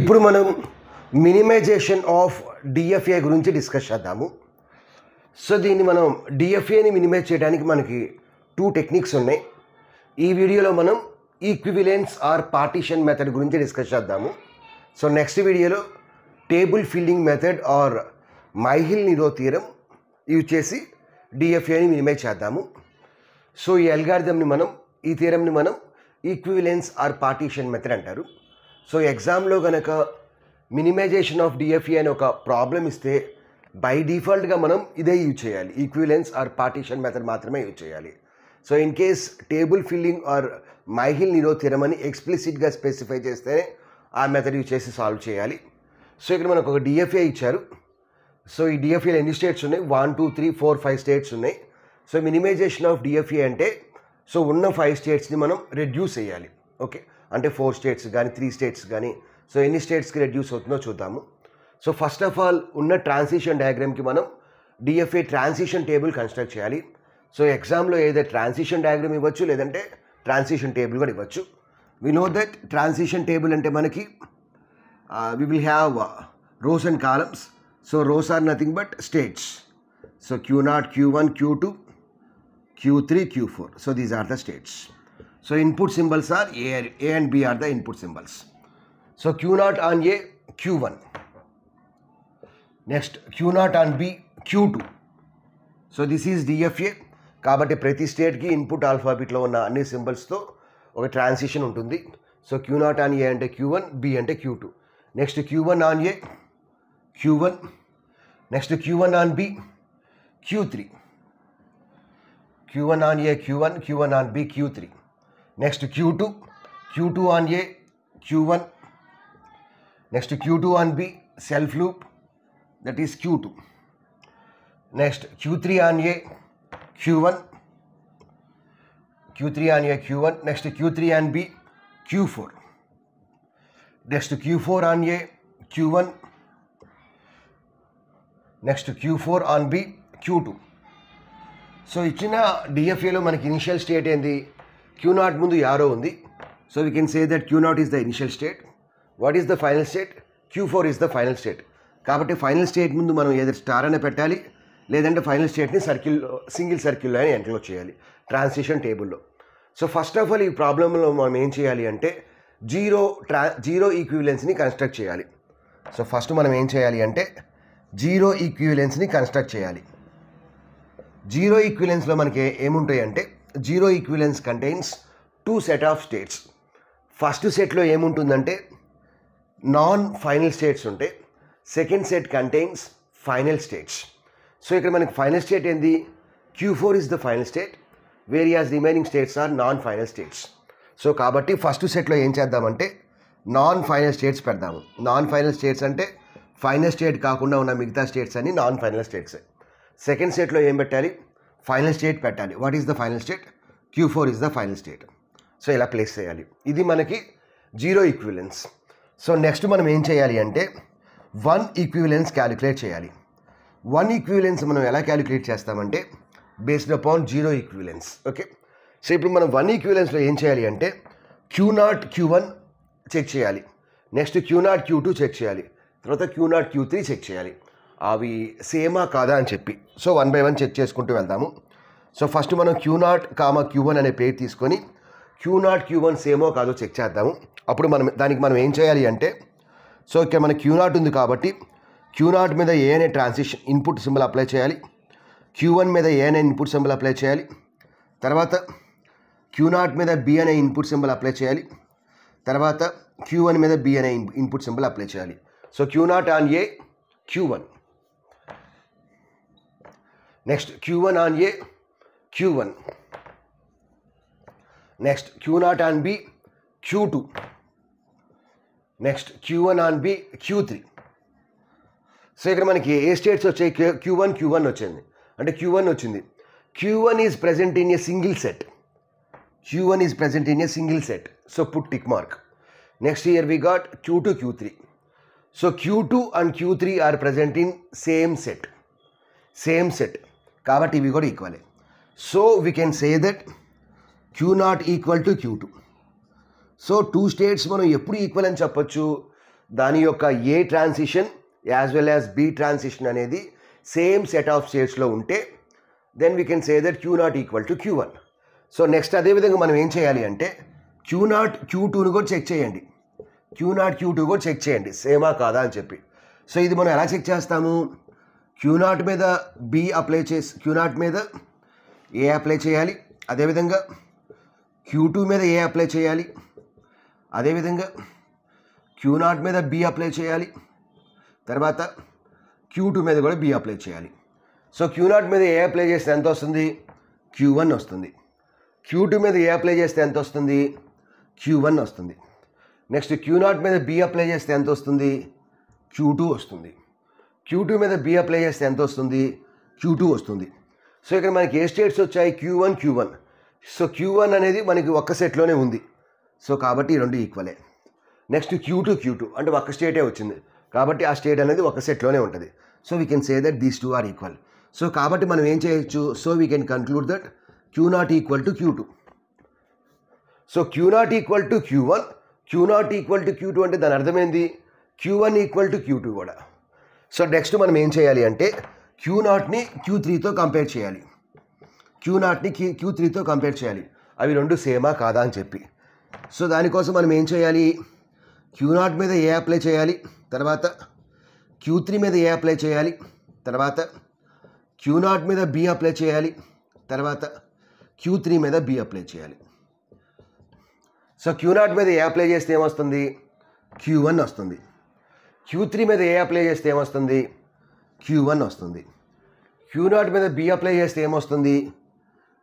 ఇప్పుడు మనం minimisation of DFA గురించి డిస్కస్ చేద్దాము. సో దీన్ని మనం డిఎఫ్ఏని మినిమైజ్ చేయడానికి మనకి 2 టెక్నిక్స్ ఉన్నాయి. ఈ వీడియోలో మనం ఈక్వివలెన్స్ ఆర్ పార్టీషన్ మెథడ్ గురించి డిస్కస్ చేద్దాము. సో నెక్స్ట్ వీడియోలో table filling method or Myhill Nerode theorem use చేసి డిఎఫ్ఏని మినిమైజ్ చేద్దాము. సో ఈ థియరంని మనం ఈక్వివలెన్స్ ఆర్ పార్టీషన్ మెథడ్ అంటారు. సో ఎగ్జామ్లో కనుక మినిమైజేషన్ ఆఫ్ డిఎఫ్ఏ అని ఒక ప్రాబ్లం ఇస్తే బై డిఫాల్ట్గా మనం ఇదే యూజ్ చేయాలి, ఈక్వివలెన్స్ ఆర్ పార్టీషన్ మెథడ్ మాత్రమే యూజ్ చేయాలి. So in case table filling or Myhill Nerode theorem అని ఎక్స్ప్లిసిట్గా స్పెసిఫై చేస్తేనే ఆ మెథడ్ యూజ్ చేసి సాల్వ్ చేయాలి. సో ఇక్కడ మనకు ఒక డిఎఫ్ఏ ఇచ్చారు. సో ఈ డిఎఫ్ఏలో ఎన్ని స్టేట్స్ ఉన్నాయి? 1 2 3 4 5 స్టేట్స్ ఉన్నాయి. సో మినిమైజేషన్ ఆఫ్ డిఎఫ్ఏ అంటే సో ఉన్న 5 స్టేట్స్ని మనం రెడ్యూస్ చేయాలి. ఓకే, అంటే 4 స్టేట్స్ కానీ 3 స్టేట్స్ కానీ సో ఎన్ని స్టేట్స్కి రెడ్యూస్ అవుతుందో చూద్దాము. సో ఫస్ట్ ఆఫ్ ఆల్ ఉన్న ట్రాన్సిషన్ డయాగ్రామ్కి మనం డిఎఫ్ఏ ట్రాన్సిషన్ టేబుల్ కన్స్ట్రక్ట్ చేయాలి. సో ఎగ్జామ్లో ఏదో ట్రాన్సిషన్ డయాగ్రామ్ ఇవ్వచ్చు, లేదంటే ట్రాన్సిషన్ టేబుల్ కూడా ఇవ్వచ్చు. We know that transition table అంటే మనకి we will have rows and columns. So rows are nothing but states. So Q0, Q1, Q2, Q3, Q4. So these are the states. So input symbols are A and B are the input symbols. So Q0 on A, Q1. Next Q0 on B, Q2. So this is DFA. కాబట్టి ప్రతి స్టేట్కి input ఆల్ఫాబెట్లో ఉన్న అన్ని సింబల్స్తో ఒక transition ఉంటుంది. So Q0 on A అంటే Q1, B అంటే Q2. Next Q1 on A, Q1. Next Q1 on B, Q3. Q1 on A, Q1, Q1 on B, Q3. Next Q2, Q2 on A, Q1. Next Q2 on B, self loop, that is Q2. Next Q3 on A, Q1. Q3 on A, Q1. Next Q3 on B, Q4. Next Q4 on A, Q1. Next Q4 on B, Q2. So ఇచ్చిన డిఎఫ్ఏలో మనకి initial state ఏంది? Q0 ముందు arrow ఉంది. So we can say that Q0 is the initial state. What is the final state? Q4 is the final state. కాబట్టి final state ముందు మనం ఏదో star అనే పెట్టాలి, లేదంటే ఫైనల్ స్టేట్ని సింగిల్ సర్కిల్లో అని ఎంక్లోజ్ చేయాలి ట్రాన్సిషన్ టేబుల్లో. సో ఫస్ట్ ఆఫ్ ఆల్ ఈ ప్రాబ్లంలో మనం ఏం చేయాలి అంటే జీరో ఈక్వివలెన్స్ని కన్స్ట్రక్ట్ చేయాలి. సో ఫస్ట్ మనం ఏం చేయాలి అంటే జీరో ఈక్వివలెన్స్ని కన్స్ట్రక్ట్ చేయాలి. జీరో ఈక్వివలెన్స్లో మనకి ఏముంటాయి అంటే zero equivalence contains 2 set of states. First సెట్లో ఏముంటుందంటే నాన్ ఫైనల్ స్టేట్స్ ఉంటాయి. Second set contains final states. So ఇక్కడ మనకి ఫైనల్ స్టేట్ ఏంది? Q4 is the final state, whereas remaining states are non final states. So కాబట్టి first సెట్లో ఏం చేద్దామంటే నాన్ ఫైనల్ స్టేట్స్ పెడదాము. నాన్ ఫైనల్ స్టేట్స్ అంటే ఫైనల్ స్టేట్ కాకుండా ఉన్న మిగతా స్టేట్స్ అన్ని నాన్ ఫైనల్ స్టేట్స్. సెకండ్ స్టేట్లో ఏం పెట్టాలి? ఫైనల్ స్టేట్ పెట్టాలి. What is the final state? Q4 is the final state. So ఇలా ప్లేస్ చేయాలి. ఇది మనకి జీరో ఈక్వివలెన్స్. సో నెక్స్ట్ మనం ఏం చేయాలి అంటే 1 ఈక్వివలెన్స్ క్యాలిక్యులేట్ చేయాలి. 1 ఈక్వివలెన్స్ మనం ఎలా క్యాలిక్యులేట్ చేస్తామంటే based upon zero equivalence. Okay, so ఇప్పుడు మనం 1 ఈక్వివలెన్స్లో ఏం చేయాలి అంటే Q0 Q1 చెక్ చేయాలి, నెక్స్ట్ Q0 Q2 చెక్ చేయాలి, తర్వాత Q0 Q3 చెక్ చేయాలి అవి సేమా కాదా అని చెప్పి. సో 1 by 1 చెక్ చేసుకుంటూ వెళ్దాము. సో ఫస్ట్ మనం Q0, Q1 అనే పేరు తీసుకొని Q0 Q1 సేమో కాదో చెక్ చేద్దాము. అప్పుడు దానికి మనం ఏం చేయాలి అంటే సో ఇక్కడ మన Q0 ఉంది కాబట్టి Q0 మీద ఏ అనే ట్రాన్సిషన్ ఇన్పుట్ సింబల్ అప్లై చేయాలి, Q1 మీద ఏ అనే ఇన్పుట్ సింబల్ అప్లై చేయాలి, తర్వాత Q0 మీద B అనే ఇన్పుట్ సింబల్ అప్లై చేయాలి, తర్వాత Q1 మీద B అనే ఇన్పుట్ సింబల్ అప్లై చేయాలి. So Q0 on A, Q1. Next Q1 on A, Q1. Next Q0 on B, Q2. Next Q1 on B, Q3. So ఇక్కడ మనకి ఏ states వచ్చాయి? Q1 వచ్చింది అంటే Q1 వచ్చింది. Q1 is present in a single set. Q1 is present in a single set. So put tick mark. Next here we got Q2 Q3. So Q2 and Q3 are present in same set కాబట్టి ఇవి కూడా ఈక్వలే. So we can say that Q0 equal to Q2. సో 2 స్టేట్స్ మనం ఎప్పుడు equal అని చెప్పొచ్చు? దాని యొక్క A transition as well as B transition అనేది సేమ్ సెట్ ఆఫ్ స్టేట్స్లో ఉంటే then we can say that Q0 equal to Q1. So next అదేవిధంగా మనం ఏం చేయాలి అంటే Q0 Q2ను కూడా చెక్ చేయండి. Q0 Q2 కూడా చెక్ చేయండి సేమా కాదా అని చెప్పి. సో ఇది మనం ఎలా చెక్ చేస్తాము? Q0 మీద B అప్లై చేసి Q0 మీద A అప్లై చేయాలి, అదేవిధంగా Q2 మీద A అప్లై చేయాలి, అదేవిధంగా Q0 మీద B అప్లై చేయాలి, తర్వాత Q2 మీద కూడా B అప్లై చేయాలి. సో Q0 మీద A అప్లై చేస్తే ఎంత వస్తుంది? Q1 వస్తుంది. Q2 మీద A అప్లై చేస్తే ఎంత వస్తుంది? Q1 వస్తుంది. నెక్స్ట్ Q0 మీద B అప్లై చేస్తే ఎంత వస్తుంది? Q2 వస్తుంది. Q2 మీద B అప్లై చేస్తే ఎంత వస్తుంది? Q2 వస్తుంది. సో ఇక్కడ మనకి ఏ స్టేట్స్ వచ్చాయి? Q1. సో Q1 అనేది మనకి ఒక్క సెట్లోనే ఉంది. సో కాబట్టి ఈ రెండు ఈక్వలే. నెక్స్ట్ Q2 అంటే ఒక్క స్టేటే వచ్చింది కాబట్టి ఆ స్టేట్ అనేది ఒక సెట్లోనే ఉంటుంది. So we can say that these two are equal. So కాబట్టి మనం ఏం చేయొచ్చు? So we can conclude that Q0 equal to Q2. So Q0 equal to Q1, Q0 equal to Q2 అంటే దాని అర్థమైంది Q1 ఈక్వల్ టు Q2 కూడా. So next మనం ఏం చేయాలి అంటే Q0ని Q3తో కంపేర్ చేయాలి. Q0ని Q3తో కంపేర్ చేయాలి, అవి రెండు సేమా కాదా అని చెప్పి. సో దానికోసం మనం ఏం చేయాలి? Q0 మీద ఏ అప్లై చేయాలి, తర్వాత Q3 మీద ఏ అప్లై చేయాలి, తర్వాత Q0 మీద B అప్లై చేయాలి, తర్వాత Q3 మీద B అప్లై చేయాలి. సో Q0 మీద ఏ అప్లై చేస్తే ఏమొస్తుంది? Q1 వస్తుంది. Q3 మీద ఏ అప్లై చేస్తే ఏమొస్తుంది? Q1 వస్తుంది. Q0 మీద B అప్లై చేస్తే ఏమొస్తుంది?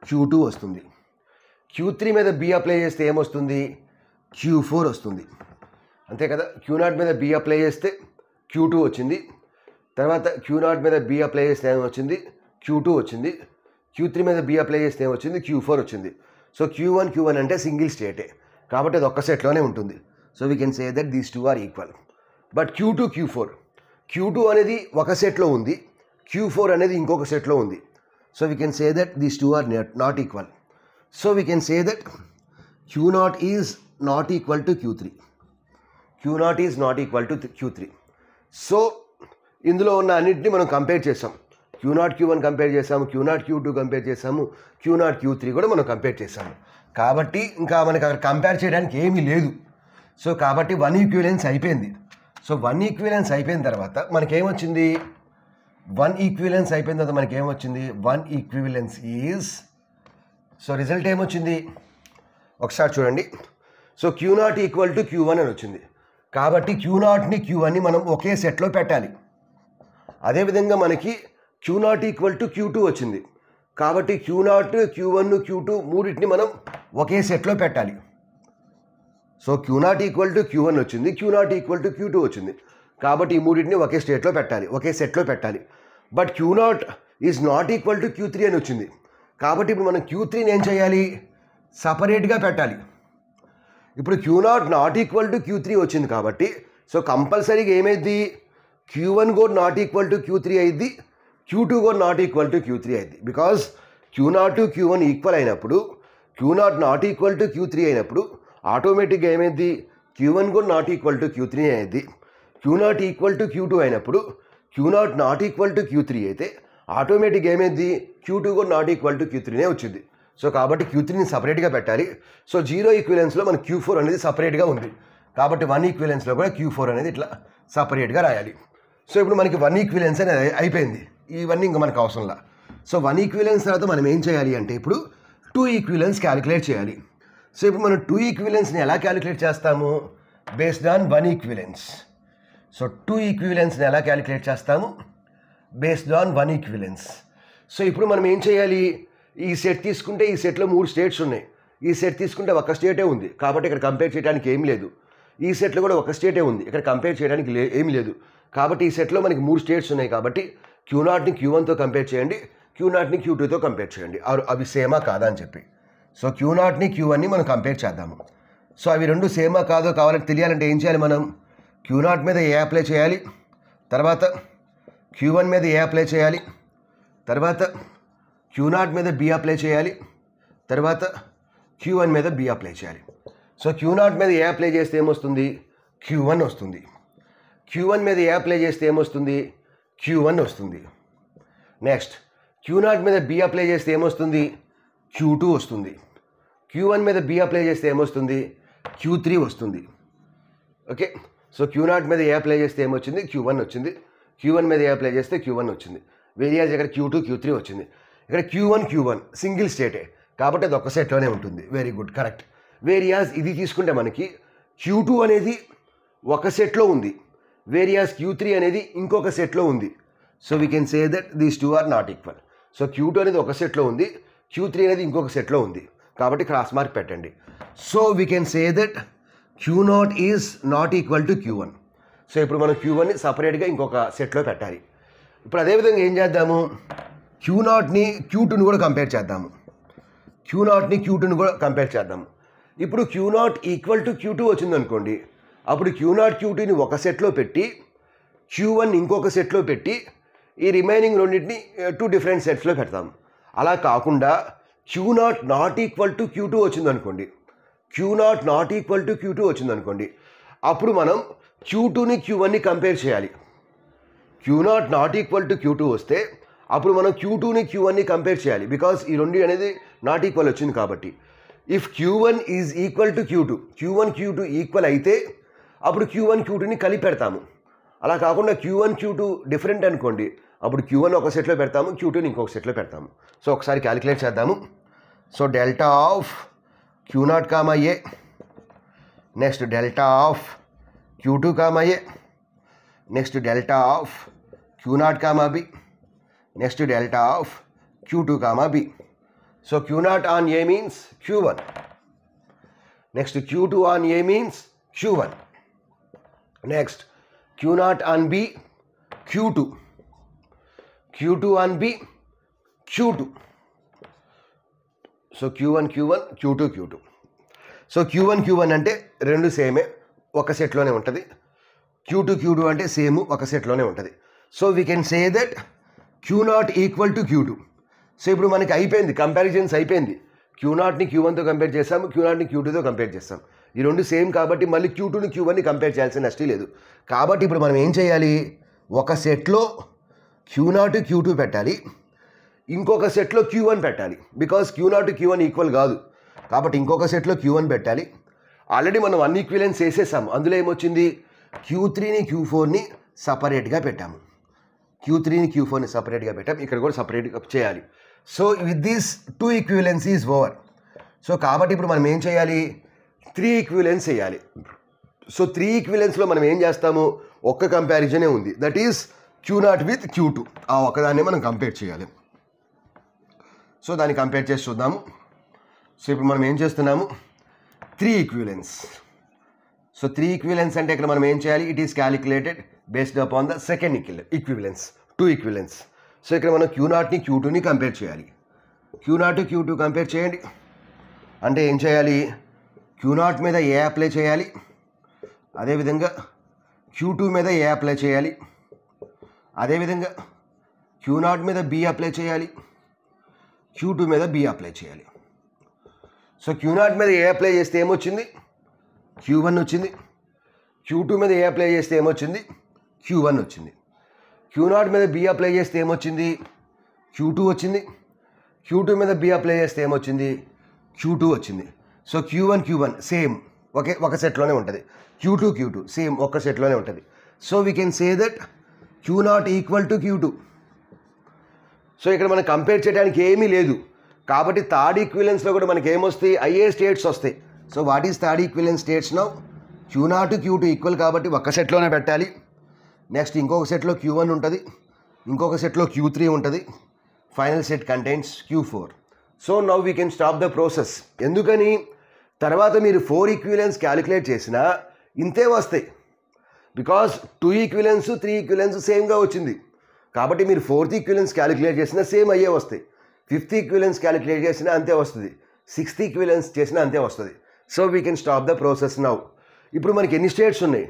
Q2 వస్తుంది. Q3 మీద B అప్లై చేస్తే ఏమొస్తుంది? Q4 వస్తుంది. అంతే కదా? Q0 మీద B అప్లై చేస్తే Q2 వచ్చింది, తర్వాత Q0 మీద B అప్లై చేస్తే ఏమొచ్చింది? Q2 వచ్చింది. Q3 మీద B అప్లై చేస్తే ఏమొచ్చింది? Q4 వచ్చింది. సో Q1 అంటే సింగిల్ స్టేటే కాబట్టి అది ఒక్క సెట్లోనే ఉంటుంది. So we can say that these two are equal. But Q2 అనేది ఒక సెట్లో ఉంది, Q4 అనేది ఇంకొక సెట్లో ఉంది. So we can say that these two are not equal. So we can say that Q0 is not equal to Q3. Q0 is not equal to Q3. So ఇందులో ఉన్న అన్నింటినీ మనం కంపేర్ చేసాం. Q0 Q1 కంపేర్ చేసాము, Q0 Q2 compare చేసాము, Q0 Q3 కూడా మనం compare చేసాము. కాబట్టి ఇంకా మనకి అక్కడ కంపేర్ చేయడానికి ఏమీ లేదు. సో కాబట్టి 1 ఈక్వివలెన్స్ అయిపోయింది. సో 1 ఈక్వివలెన్స్ అయిపోయిన తర్వాత మనకేమొచ్చింది? 1 ఈక్వివలెన్స్ అయిపోయిన తర్వాత మనకేమొచ్చింది? 1 ఈక్వివలెన్స్ ఈజ్, సో రిజల్ట్ ఏమొచ్చింది ఒకసారి చూడండి. So Q0 equal to Q1 అని వచ్చింది. కాబట్టి Q0ని Q1ని మనం ఒకే సెట్లో పెట్టాలి. అదేవిధంగా మనకి Q0 ఈక్వల్ టు Q2 వచ్చింది. కాబట్టి Q0, Q1, Q2 మూడింటిని మనం ఒకే సెట్లో పెట్టాలి. So Q0 equal to Q1 వచ్చింది, Q0 ఈక్వల్ టు Q2 వచ్చింది. కాబట్టి ఈ మూడింటిని ఒకే స్టేట్లో పెట్టాలి, ఒకే సెట్లో పెట్టాలి. But Q0 is not equal to Q3 అని వచ్చింది. కాబట్టి ఇప్పుడు మనం Q3ని ఏం చేయాలి? సపరేట్గా పెట్టాలి. ఇప్పుడు Q0 not equal to Q3 వచ్చింది కాబట్టి సో కంపల్సరీగా ఏమైంది? Q1 కూడా నాట్ ఈక్వల్ టు Q3 అయింది, Q2 కూడా నాట్ ఈక్వల్ టు Q3 అయింది. బికాజ్ Q0 Q1 ఈక్వల్ అయినప్పుడు, Q0 not equal to Q3 అయినప్పుడు ఆటోమేటిక్గా ఏమైంది? Q1 కూడా నాట్ ఈక్వల్ టు Q3 అయింది. Q0 ఈక్వల్ టు Q2 అయినప్పుడు Q0 not equal to Q3 అయితే ఆటోమేటిక్గా ఏమైంది? Q2 కూడా నాట్ ఈక్వల్ టు Q3 వచ్చింది. సో కాబట్టి Q3ని సపరేట్గా పెట్టాలి. సో 0 ఈక్వివలెన్స్లో మన Q4 అనేది సపరేట్గా ఉంది. కాబట్టి 1 ఈక్వివలెన్స్లో కూడా Q4 అనేది ఇట్లా సపరేట్గా రాయాలి. సో ఇప్పుడు మనకి 1 ఈక్వివలెన్స్ అనేది అయిపోయింది. ఇవన్నీ ఇంకా మనకు అవసరంలా. సో 1 ఈక్వివలెన్స్ తర్వాత మనం ఏం చేయాలి అంటే ఇప్పుడు 2 ఈక్వివలెన్స్ క్యాలిక్యులేట్ చేయాలి. సో ఇప్పుడు మనం 2 ఈక్వివలెన్స్ని ఎలా క్యాలిక్యులేట్ చేస్తాము? Based on 1 equivalence. సో 2 ఈక్వివలెన్స్ని ఎలా క్యాలిక్యులేట్ చేస్తాము? Based on 1 equivalence. సో ఇప్పుడు మనం ఏం చేయాలి? ఈ సెట్ తీసుకుంటే ఈ సెట్లో 3 స్టేట్స్ ఉన్నాయి, ఈ సెట్ తీసుకుంటే ఒక స్టేటే ఉంది కాబట్టి ఇక్కడ కంపేర్ చేయడానికి ఏం లేదు. ఈ సెట్లో కూడా ఒక స్టేటే ఉంది, ఇక్కడ కంపేర్ చేయడానికి ఏమీ లేదు. కాబట్టి ఈ సెట్లో మనకి 3 స్టేట్స్ ఉన్నాయి కాబట్టి Q0ని Q1తో కంపేర్ చేయండి, Q0ని Q2తో కంపేర్ చేయండి, అవి సేమా కాదా అని చెప్పి. సో Q0ని Q1ని మనం కంపేర్ చేద్దాము. సో అవి రెండు సేమా కాదో కావాలని తెలియాలంటే ఏం చేయాలి? మనం Q0 మీద ఏ అప్లై చేయాలి, తర్వాత Q1 మీద ఏ అప్లై చేయాలి, తర్వాత Q0 మీద B అప్లై చేయాలి, తర్వాత Q1 మీద B అప్లై చేయాలి. సో Q0 మీద ఏ అప్లై చేస్తే ఏమొస్తుంది? Q1 వస్తుంది. Q1 మీద ఏ అప్లై చేస్తే ఏమొస్తుంది? Q1 వస్తుంది. నెక్స్ట్ Q0 మీద B అప్లై చేస్తే ఏమొస్తుంది? Q2 వస్తుంది. Q1 మీద B అప్లై చేస్తే ఏమొస్తుంది? Q3 వస్తుంది. ఓకే, సో Q0 మీద ఏ అప్లై చేస్తే ఏమొచ్చింది? Q1 వచ్చింది. Q1 మీద ఏ అప్లై చేస్తే Q1 వచ్చింది. వేరియాస్ ఇక్కడ Q2 Q3 వచ్చింది. ఇక్కడ Q1 సింగిల్ స్టేటే కాబట్టి అది ఒక సెట్లోనే ఉంటుంది. Very good, correct. వేరియాస్ ఇది తీసుకుంటే మనకి Q2 అనేది ఒక సెట్లో ఉంది, వేరియాస్ Q3 అనేది ఇంకొక సెట్లో ఉంది. So we can say that these two are not equal. So Q2 అనేది ఒక సెట్లో ఉంది, Q3 అనేది ఇంకొక సెట్లో ఉంది కాబట్టి క్రాస్ మార్క్ పెట్టండి. So we can say that Q0 is not equal to Q1. So ఇప్పుడు మనం Q1ని సపరేట్గా ఇంకొక సెట్లో పెట్టాలి. ఇప్పుడు అదేవిధంగా ఏం చేద్దాము? Q0ని Q2ని కూడా కంపేర్ చేద్దాము. Q0ని Q2ని కూడా కంపేర్ చేద్దాము. ఇప్పుడు Q0 ఈక్వల్ టు Q2 వచ్చిందనుకోండి, అప్పుడు Q0 Q2ని ఒక సెట్లో పెట్టి Q1 ఇంకొక సెట్లో పెట్టి ఈ రిమైనింగ్ రెండింటిని 2 డిఫరెంట్ సెట్స్లో పెడతాం. అలా కాకుండా Q0 not equal to Q2 వచ్చిందనుకోండి, Q0 not equal to Q2 వచ్చిందనుకోండి, అప్పుడు మనం Q2ని Q1ని కంపేర్ చేయాలి. Q0 not equal to Q2 వస్తే అప్పుడు మనం Q2ని Q1ని కంపేర్ చేయాలి, బికాస్ ఈ రెండు అనేది నాట్ ఈక్వల్ వచ్చింది కాబట్టి. If Q1 is equal to Q2, Q1 Q2 equal అయితే అప్పుడు Q1 Q2ని కలిపి పెడతాము. అలా కాకుండా Q1 Q2 డిఫరెంట్ అనుకోండి, అప్పుడు Q1 ఒక సెట్లో పెడతాము, Q2ని ఇంకొక సెట్లో పెడతాము. సో ఒకసారి క్యాలిక్యులేట్ చేద్దాము. So delta of Q0 comma a, next delta of Q2 comma a, next delta of Q0 comma b, next delta of Q2 comma b. So Q0 on a means Q1, next Q2 on a means Q1, next Q0 on b Q2, Q2 on b Q2. So Q1 Q2 Q2. So Q1 అంటే రెండు సేమే, ఒక సెట్లోనే ఉంటుంది. Q2 అంటే same, ఒక సెట్లోనే ఉంటుంది. So we can say that Q0 equal to Q2. So ఇప్పుడు మనకి అయిపోయింది, కంపారిజన్స్ అయిపోయింది. Q0ని Q1తో కంపేర్ చేస్తాము, Q0ని Q2తో కంపేర్ చేస్తాం. ఈ రెండు సేమ్ కాబట్టి మళ్ళీ Q2ని Q1ని కంపేర్ చేయాల్సిన నష్టం లేదు. కాబట్టి ఇప్పుడు మనం ఏం చేయాలి? ఒక సెట్లో Q0 Q2 పెట్టాలి, ఇంకొక సెట్లో Q1 పెట్టాలి. బికాస్ Q0 Q1 ఈక్వల్ కాదు కాబట్టి ఇంకొక సెట్లో Q1 పెట్టాలి. ఆల్రెడీ మనం అన్ని ఈక్విలెన్స్ వేసేసాము. అందులో ఏమొచ్చింది? Q3ని Q4ని సపరేట్గా పెట్టాము. Q3ని Q4ని సపరేట్గా పెట్టాము, ఇక్కడ కూడా సపరేట్గా చేయాలి. So with this 2 equivalence is over. So కాబట్టి ఇప్పుడు మనం ఏం చేయాలి? 3 ఈక్వివలెన్స్ చేయాలి. సో 3 ఈక్వివలెన్స్లో మనం ఏం చేస్తాము? ఒక్క కంపారిజనే ఉంది, that is Q0 with Q2. ఆ ఒక్కదాన్ని మనం కంపేర్ చేయాలి. సో దాన్ని కంపేర్ చేసి చూద్దాము. సో ఇప్పుడు మనం ఏం చేస్తున్నాము? 3 ఈక్వివలెన్స్. సో 3 ఈక్వివలెన్స్ అంటే ఇక్కడ మనం ఏం చేయాలి? It is calculated based upon the second equivalence, 2 equivalence. So ఇక్కడ మనం Q0ని Q2ని కంపేర్ చేయాలి. Q0 Q2 కంపేర్ చేయండి అంటే ఏం చేయాలి? Q0 మీద ఏ అప్లై చేయాలి, అదేవిధంగా Q2 మీద ఏ అప్లై చేయాలి, అదేవిధంగా Q0 మీద B అప్లై చేయాలి, Q2 మీద B అప్లై చేయాలి. సో Q0 మీద ఏ అప్లై చేస్తే ఏమొచ్చింది? Q1 వచ్చింది. Q2 మీద ఏ అప్లై చేస్తే ఏమొచ్చింది? Q1 వచ్చింది. Q0 మీద B అప్లై చేస్తే ఏమొచ్చింది? Q2 వచ్చింది. Q2 మీద B అప్లై చేస్తే ఏమొచ్చింది? Q2 వచ్చింది. సో Q1 సేమ్, ఒక సెట్లోనే ఉంటుంది. Q2 సేమ్, ఒక సెట్లోనే ఉంటుంది. So we can say that Q0 equal to Q2. So ఇక్కడ మనం కంపేర్ చేయడానికి ఏమీ లేదు కాబట్టి థర్డ్ ఈక్వివలెన్స్లో కూడా మనకి ఏమొస్తాయి? అయ్యే స్టేట్స్ వస్తాయి. So what is third equivalence states now? Q0 Q2 equal కాబట్టి ఒక్క సెట్లోనే పెట్టాలి. నెక్స్ట్ ఇంకొక సెట్లో Q1 ఉంటుంది, ఇంకొక సెట్లో Q3 ఉంటుంది. Final set contains Q4. So now we can stop the process. ఎందుకని? తర్వాత మీరు 4 ఈక్వివలెన్స్ క్యాలిక్యులేట్ చేసినా ఇంతే వస్తాయి. బికాస్ 2 ఈక్వివలెన్స్ 3 ఈక్వివలెన్స్ సేమ్గా వచ్చింది కాబట్టి మీరు 4th ఈక్వివలెన్స్ క్యాలిక్యులేట్ చేసినా సేమ్ అయ్యే వస్తాయి. 5th ఈక్వివలెన్స్ క్యాలిక్యులేట్ చేసినా అంతే వస్తుంది. 6th ఈక్వివలెన్స్ చేసినా అంతే వస్తుంది. So we can stop the process now. ఇప్పుడు మనకి ఎన్ని స్టేట్స్ ఉన్నాయి?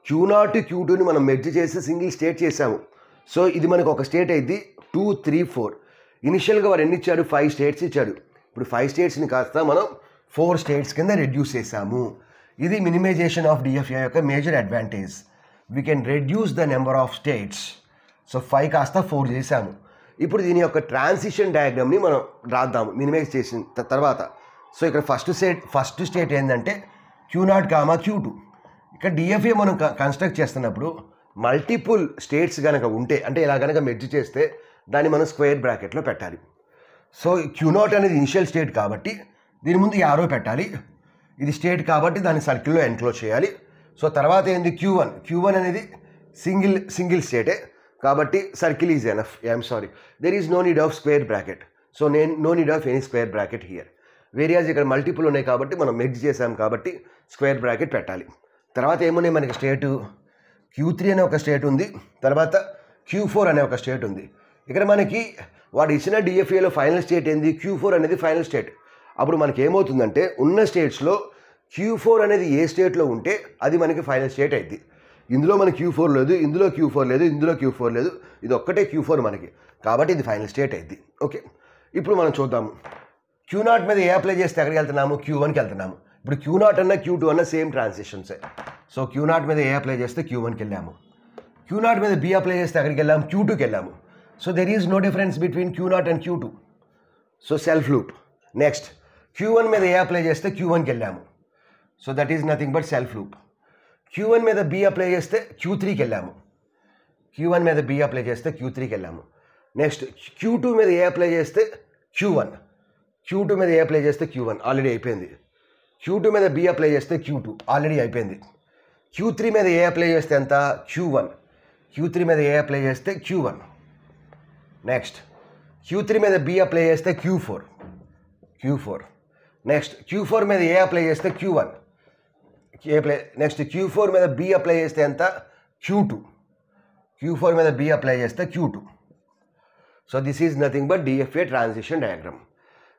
Q0 Q2ని మనం మెర్జ్ చేసి సింగిల్ స్టేట్ చేసాము. సో ఇది మనకు ఒక స్టేట్ అయింది. 2 3 4 ఇనిషియల్గా వాడు ఎన్ని ఇచ్చాడు? 5 స్టేట్స్ ఇచ్చాడు. ఇప్పుడు 5 స్టేట్స్ని కాస్త మనం 4 స్టేట్స్ కింద రెడ్యూస్ చేసాము. ఇది మినిమైజేషన్ ఆఫ్ డిఎఫ్ఏ యొక్క major advantage. We can reduce the number of states. So 5 కాస్త 4 చేసాము. ఇప్పుడు దీని యొక్క ట్రాన్సిషన్ డయాగ్రామ్ని మనం రాద్దాము మినిమైజ్ చేసిన తర్వాత. సో ఇక్కడ ఫస్ట్ స్టేట్ ఏంటంటే Q0, Q2. ఇక్కడ డిఎఫ్ఏ మనం కన్స్ట్రక్ట్ చేస్తున్నప్పుడు మల్టిపుల్ స్టేట్స్ కనుక ఉంటే, అంటే ఇలా కనుక మెర్జ్ చేస్తే దాన్ని మనం స్క్వేర్ బ్రాకెట్లో పెట్టాలి. సో Q0 అనేది ఇనిషియల్ స్టేట్ కాబట్టి దీని ముందు యారో పెట్టాలి. ఇది స్టేట్ కాబట్టి దాన్ని సర్కిల్లో ఎన్క్లోజ్ చేయాలి. సో తర్వాత ఏంది Q1 అనేది సింగిల్ స్టేటే కాబట్టి circle is enough. I'm sorry, there is no need of square bracket. So no need of any square bracket here. Whereas ఇక్కడ మల్టిపుల్ ఉన్నాయి కాబట్టి మనం మెర్జ్ చేసాం కాబట్టి స్క్వేర్ బ్రాకెట్ పెట్టాలి. తర్వాత ఏమున్నాయి మనకి స్టేటు Q3 అనే ఒక స్టేట్ ఉంది, తర్వాత Q4 అనే ఒక స్టేట్ ఉంది. ఇక్కడ మనకి వాడు ఇచ్చిన డిఎఫ్ఏలో ఫైనల్ స్టేట్ ఏంది, Q4 అనేది ఫైనల్ స్టేట్. అప్పుడు మనకి ఏమవుతుందంటే ఉన్న స్టేట్స్లో Q4 అనేది ఏ స్టేట్లో ఉంటే అది మనకి ఫైనల్ స్టేట్ అయింది. ఇందులో మనకి Q4 లేదు, ఇందులో Q4 లేదు, ఇందులో Q4 లేదు, ఇది ఒక్కటే Q4 మనకి, కాబట్టి ఇది ఫైనల్ స్టేట్ అయింది. ఓకే, ఇప్పుడు మనం చూద్దాము. Q0 మీద ఏ అప్లై చేస్తే ఎక్కడికి వెళ్తున్నాము, Q1కి వెళ్తున్నాము. ఇప్పుడు Q0 అన్న Q2 అన్న సేమ్ ట్రాన్సిషన్సే. సో Q0 మీద ఏ అప్లై చేస్తే Q1కి వెళ్ళాము, Q0 మీద B అప్లై చేస్తే ఎక్కడికి వెళ్ళాము, Q2కి వెళ్ళాము. So there is no difference between Q0 and Q2. So self loop. Next Q1 మీద ఏ అప్లై చేస్తే Q1కి వెళ్ళాము. So that is nothing but self loop. Q1 మీద B అప్లై చేస్తే Q3కి వెళ్ళాము. Q1 మీద B అప్లై చేస్తే Q3కి వెళ్ళాము. నెక్స్ట్ Q2 మీద ఏ అప్లై చేస్తే Q1. Q2 మీద ఏ అప్లై చేస్తే Q1 ఆల్రెడీ అయిపోయింది. Q2 మీద B అప్లై చేస్తే Q2 ఆల్రెడీ అయిపోయింది. Q3 మీద ఏ అప్లై చేస్తే ఎంత, Q1. Q3 మీద ఏ అప్లై చేస్తే Q1. నెక్స్ట్ Q3 మీద B అప్లై చేస్తే Q4. నెక్స్ట్ Q4 మీద ఏ అప్లై చేస్తే Q1. నెక్స్ట్ Q4 మీద B అప్లై చేస్తే ఎంత, Q2. Q4 మీద B అప్లై చేస్తే Q2. So this is nothing but DFA transition diagram.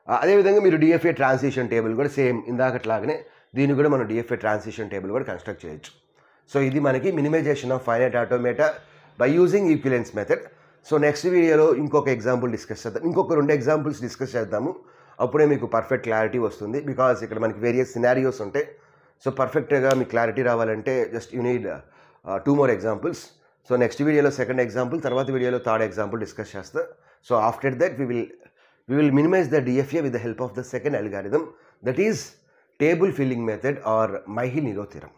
అదేవిధంగా మీరు డిఎఫ్ఏ ట్రాన్సిషన్ టేబుల్ కూడా సేమ్ ఇందాకట్లాగానే దీన్ని కూడా మనం డిఎఫ్ఏ ట్రాన్సిషన్ టేబుల్ కూడా కన్స్ట్రక్ట్ చేయొచ్చు. సో ఇది మనకి minimization of finite automata by using equivalence method. So next వీడియోలో ఇంకొక ఎగ్జాంపుల్ డిస్కస్ చేద్దాం, ఇంకొక 2 ఎగ్జాంపుల్స్ డిస్కస్ చేద్దాము. అప్పుడే మీకు పర్ఫెక్ట్ క్లారిటీ వస్తుంది. బికాజ్ ఇక్కడ మనకి వేరియస్ సినారియోస్ ఉంటాయి. సో పర్ఫెక్ట్గా మీకు క్లారిటీ రావాలంటే just you need 2 more examples. So next వీడియోలో 2nd ఎగ్జాంపుల్, తర్వాత వీడియోలో 3rd ఎగ్జాంపుల్ డిస్కస్ చేస్తా. So after that we will minimize the DFA with the help of the second algorithm, that is table filling method or Myhill-Niro theorem.